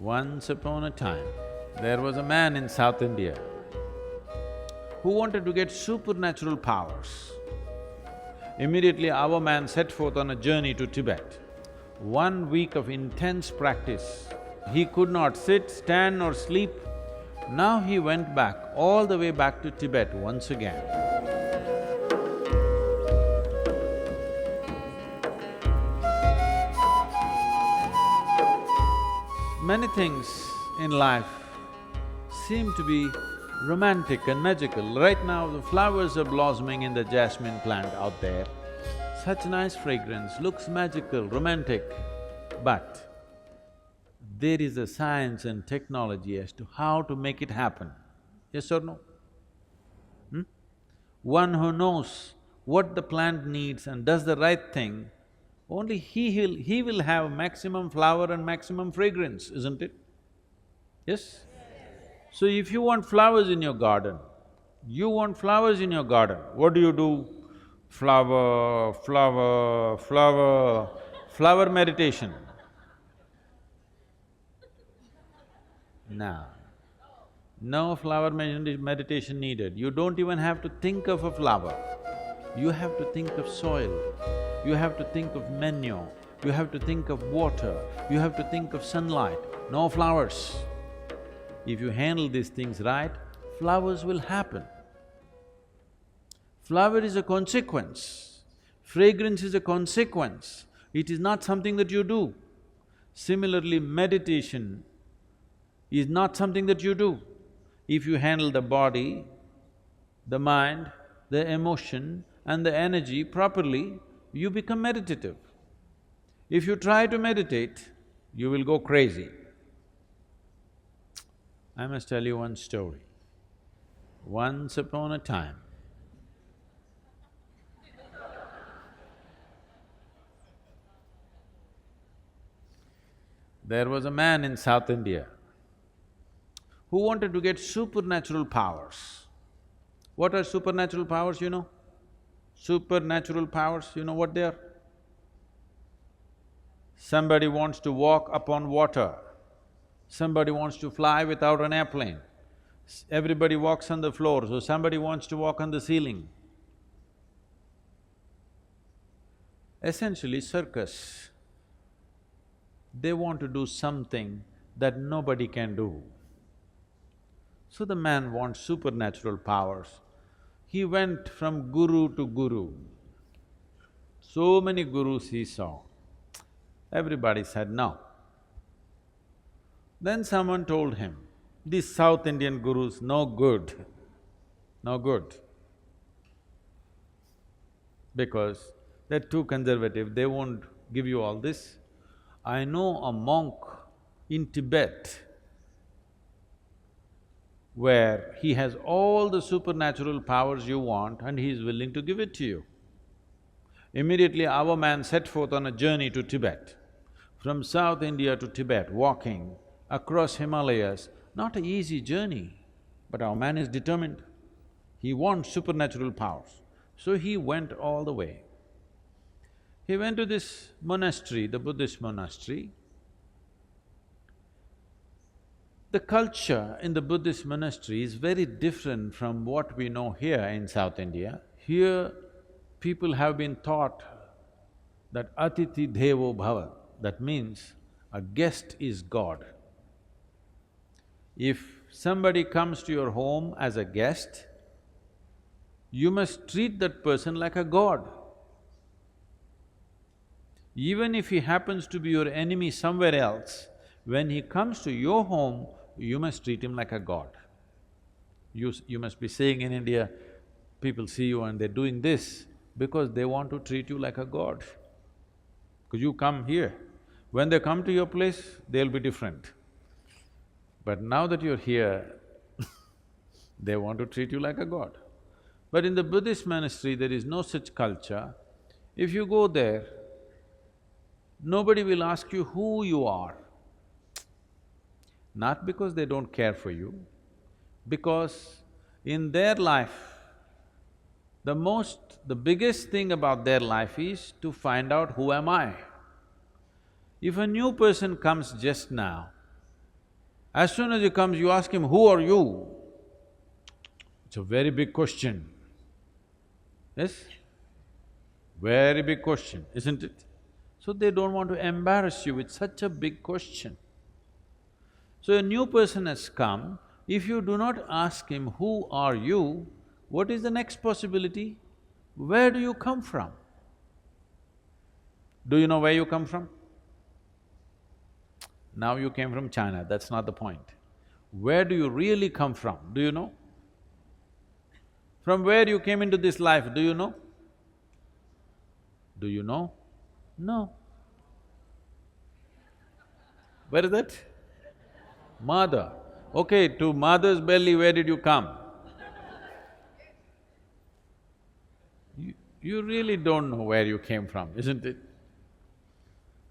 Once upon a time, there was a man in South India who wanted to get supernatural powers. Immediately, our man set forth on a journey to Tibet. 1 week of intense practice. He could not sit, stand or sleep. Now he went back, all the way back to Tibet once again. Many things in life seem to be romantic and magical. Right now, the flowers are blossoming in the jasmine plant out there. Such nice fragrance, looks magical, romantic. But there is a science and technology as to how to make it happen. Yes or no? One who knows what the plant needs and does the right thing, only he will have maximum flower and maximum fragrance, isn't it? Yes? So if you want flowers in your garden, what do? Flower, flower, flower, flower meditation. No flower meditation needed. You don't even have to think of a flower. You have to think of soil, you have to think of manure, you have to think of water, you have to think of sunlight, no flowers. If you handle these things right, flowers will happen. Flower is a consequence, fragrance is a consequence, it is not something that you do. Similarly, meditation is not something that you do. If you handle the body, the mind, the emotion and the energy properly, you become meditative. If you try to meditate, you will go crazy. I must tell you one story. Once upon a time, there was a man in South India who wanted to get supernatural powers. What are supernatural powers, you know? Supernatural powers, you know what they are? Somebody wants to walk upon water, somebody wants to fly without an airplane, everybody walks on the floor, so somebody wants to walk on the ceiling. Essentially, circus, they want to do something that nobody can do. So the man wants supernatural powers. He went from guru to guru. So many gurus he saw. Everybody said no. Then someone told him, these South Indian gurus, no good, no good. Because they're too conservative, they won't give you all this. I know a monk in Tibet where he has all the supernatural powers you want and he is willing to give it to you. Immediately our man set forth on a journey to Tibet. From South India to Tibet, walking across Himalayas, not an easy journey, but our man is determined. He wants supernatural powers. So he went all the way. He went to this monastery, the Buddhist monastery. The culture in the Buddhist monastery is very different from what we know here in South India. Here, people have been taught that Atiti Devo Bhava, that means a guest is God. If somebody comes to your home as a guest, you must treat that person like a god. Even if he happens to be your enemy somewhere else, when he comes to your home, you must treat him like a god. You must be saying in India, people see you and they're doing this because they want to treat you like a god. Because you come here, when they come to your place, they'll be different. But now that you're here, they want to treat you like a god. But in the Buddhist monastery, there is no such culture. If you go there, nobody will ask you who you are. Not because they don't care for you, because in their life, the biggest thing about their life is to find out who am I. If a new person comes just now, As soon as he comes, you ask him, "Who are you?" It's a very big question. Yes? Very big question, isn't it? So they don't want to embarrass you with such a big question. So a new person has come, if you do not ask him, "Who are you?" what is the next possibility? Where do you come from? Do you know where you come from? Now you came from China, that's not the point. Where do you really come from, do you know? From where you came into this life, do you know? Do you know? No. Where is that? Mother. Okay, to mother's belly, where did you come? You really don't know where you came from, isn't it?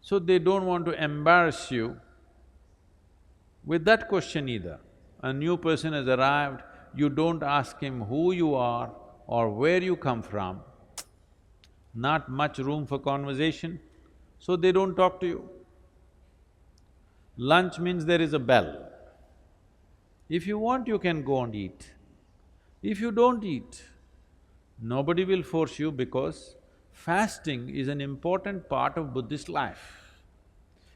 So they don't want to embarrass you with that question either. A new person has arrived, you don't ask him who you are or where you come from, not much room for conversation, so they don't talk to you. Lunch means there is a bell. If you want, you can go and eat. If you don't eat, nobody will force you because fasting is an important part of Buddhist life.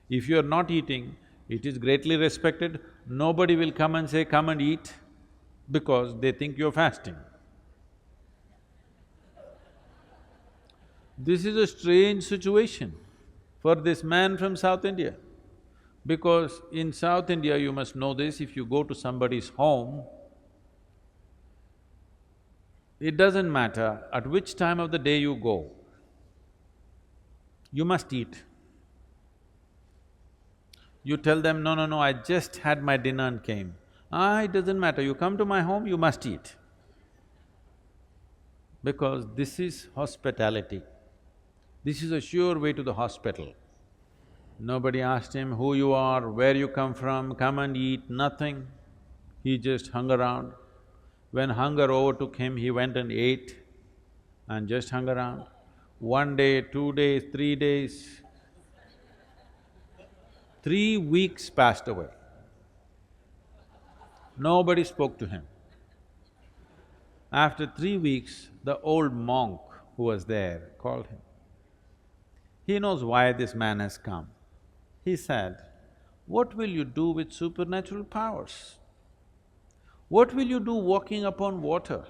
If you are not eating, it is greatly respected, nobody will come and say, "Come and eat," because they think you're fasting. This is a strange situation for this man from South India, because in South India, you must know this, if you go to somebody's home, it doesn't matter at which time of the day you go, you must eat. You tell them, "No, no, no, I just had my dinner and came." It doesn't matter, you come to my home, you must eat. Because this is hospitality. This is a sure way to the hospital. Nobody asked him who you are, where you come and eat, nothing. He just hung around. When hunger overtook him, he went and ate and just hung around. 1 day, 2 days, 3 days, 3 weeks passed away. Nobody spoke to him. After 3 weeks, the old monk who was there called him. He knows why this man has come. He said, "What will you do with supernatural powers? What will you do walking upon water?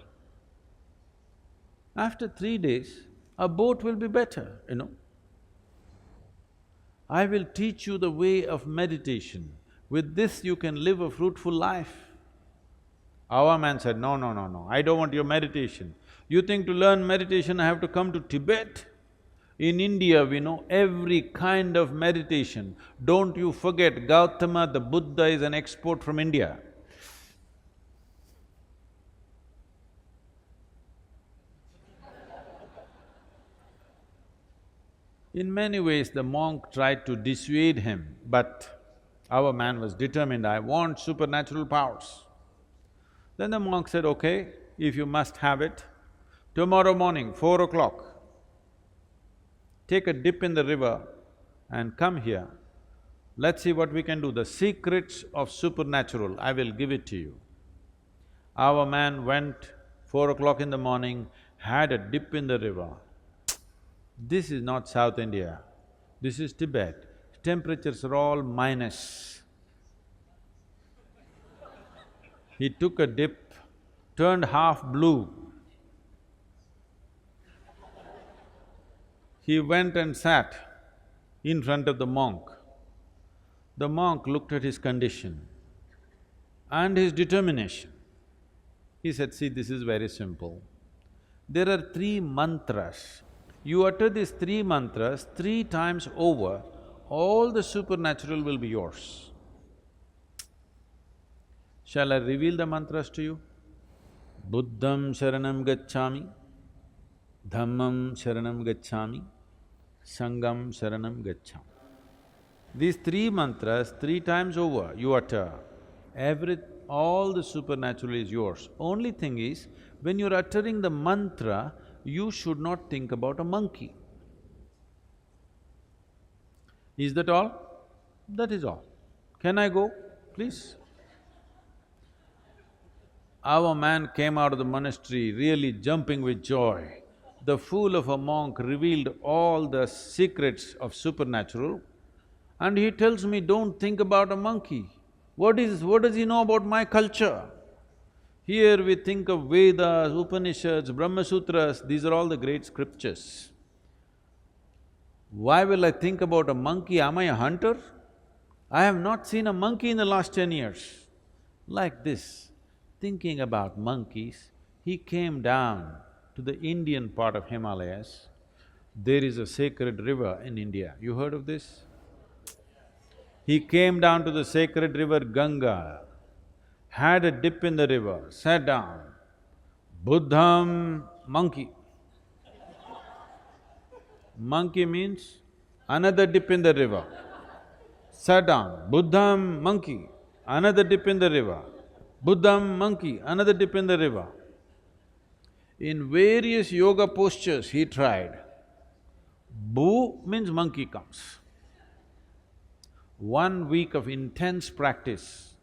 After 3 days, a boat will be better, you know. I will teach you the way of meditation. With this you can live a fruitful life." Our man said, "No, no, no, no, I don't want your meditation. You think to learn meditation I have to come to Tibet? In India, we know every kind of meditation. Don't you forget, Gautama, the Buddha is an export from India." In many ways, the monk tried to dissuade him, but our man was determined, "I want supernatural powers." Then the monk said, "Okay, if you must have it, tomorrow morning, 4 o'clock, take a dip in the river and come here. Let's see what we can do. The secrets of supernatural, I will give it to you." Our man went 4 o'clock in the morning, had a dip in the river. This is not South India, this is Tibet. Temperatures are all minus. He took a dip, turned half blue. He went and sat in front of the monk. The monk looked at his condition and his determination. He said, "See, this is very simple. There are 3 mantras. You utter these 3 mantras 3 times over, all the supernatural will be yours." Shall I reveal the mantras to you? Buddham sharanam gacchami, Dhammam sharanam gacchami, Sangham sharanam gacchami. These 3 mantras 3 times over you utter, all the supernatural is yours. Only thing is, when you're uttering the mantra, you should not think about a monkey. Is that all? That is all. Can I go, please? Our man came out of the monastery really jumping with joy. The fool of a monk revealed all the secrets of supernatural, and he tells me, don't think about a monkey. What does he know about my culture? Here we think of Vedas, Upanishads, Brahma Sutras, these are all the great scriptures. Why will I think about a monkey? Am I a hunter? I have not seen a monkey in the last 10 years. Like this, thinking about monkeys, he came down to the Indian part of Himalayas. There is a sacred river in India, you heard of this? He came down to the sacred river Ganga, had a dip in the river, sat down. Buddham, monkey. Monkey means another dip in the river. Sat down, Buddham, monkey, another dip in the river. Buddham, monkey, another dip in the river. In various yoga postures he tried. Bu means monkey comes. 1 week of intense practice,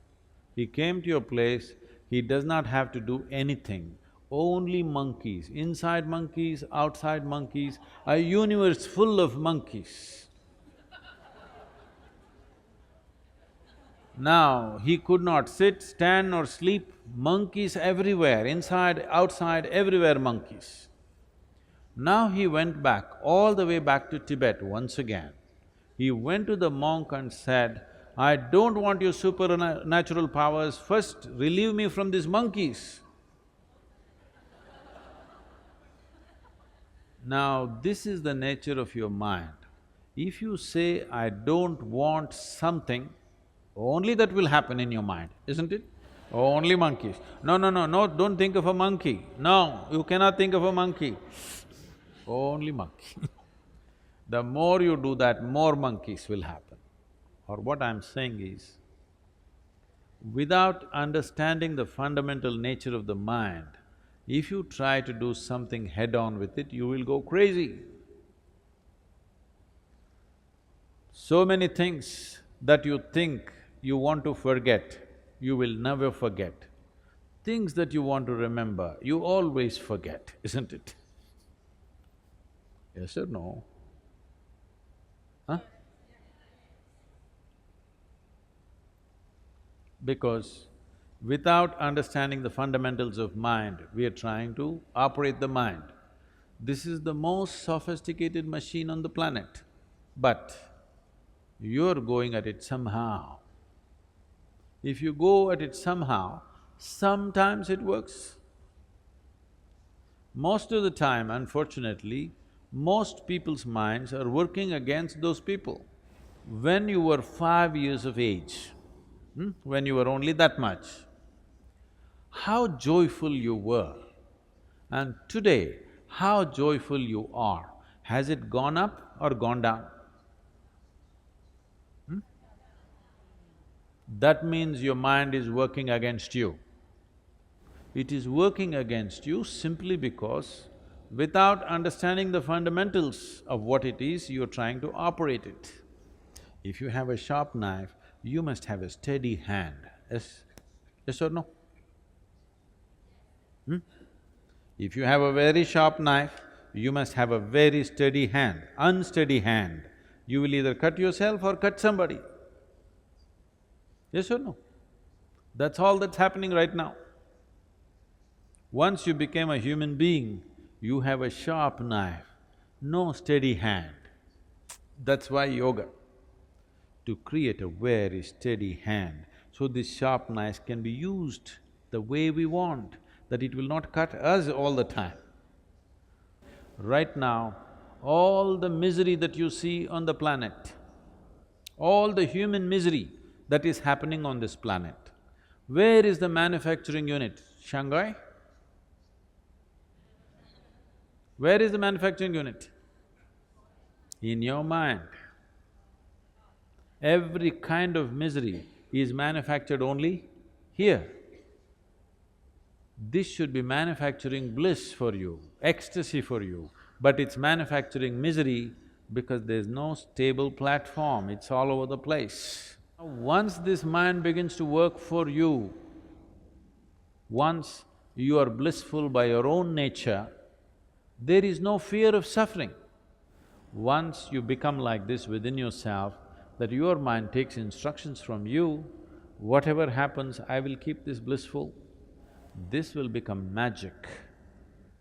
he came to your place, he does not have to do anything, only monkeys, inside monkeys, outside monkeys, a universe full of monkeys. Now, he could not sit, stand or sleep, monkeys everywhere, inside, outside, everywhere monkeys. Now he went back, all the way back to Tibet once again. He went to the monk and said, I don't want your supernatural powers, first relieve me from these monkeys. Now, this is the nature of your mind. If you say, I don't want something, only that will happen in your mind, isn't it? Only monkeys. No, don't think of a monkey. No, you cannot think of a monkey. Only monkey. The more you do that, more monkeys will happen. Or what I'm saying is, without understanding the fundamental nature of the mind, if you try to do something head-on with it, you will go crazy. So many things that you think you want to forget, you will never forget. Things that you want to remember, you always forget, isn't it? Yes or no? Huh? Because without understanding the fundamentals of mind, we are trying to operate the mind. This is the most sophisticated machine on the planet, but you're going at it somehow. If you go at it somehow, sometimes it works. Most of the time, unfortunately, most people's minds are working against those people. When you were 5 years of age, when you were only that much, how joyful you were, and today, how joyful you are. Has it gone up or gone down? That means your mind is working against you. It is working against you simply because without understanding the fundamentals of what it is, you're trying to operate it. If you have a sharp knife, you must have a steady hand, yes? Yes or no? If you have a very sharp knife, you must have a very steady hand. Unsteady hand, you will either cut yourself or cut somebody. Yes or no? That's all that's happening right now. Once you became a human being, you have a sharp knife, no steady hand. That's why yoga, to create a very steady hand, so this sharp knife can be used the way we want, that it will not cut us all the time. Right now, all the misery that you see on the planet, all the human misery that is happening on this planet, where is the manufacturing unit? Shanghai? Where is the manufacturing unit? In your mind. Every kind of misery is manufactured only here. This should be manufacturing bliss for you, ecstasy for you, but it's manufacturing misery because there's no stable platform, it's all over the place. Once this mind begins to work for you, Once you are blissful by your own nature, there is no fear of suffering. Once you become like this within yourself, that your mind takes instructions from you, whatever happens, I will keep this blissful, this will become magic.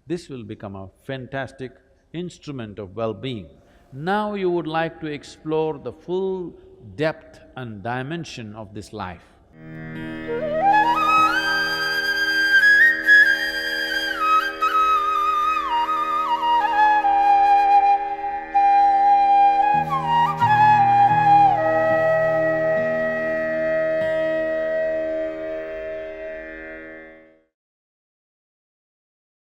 This will become a fantastic instrument of well-being. Now you would like to explore the full depth and dimension of this life.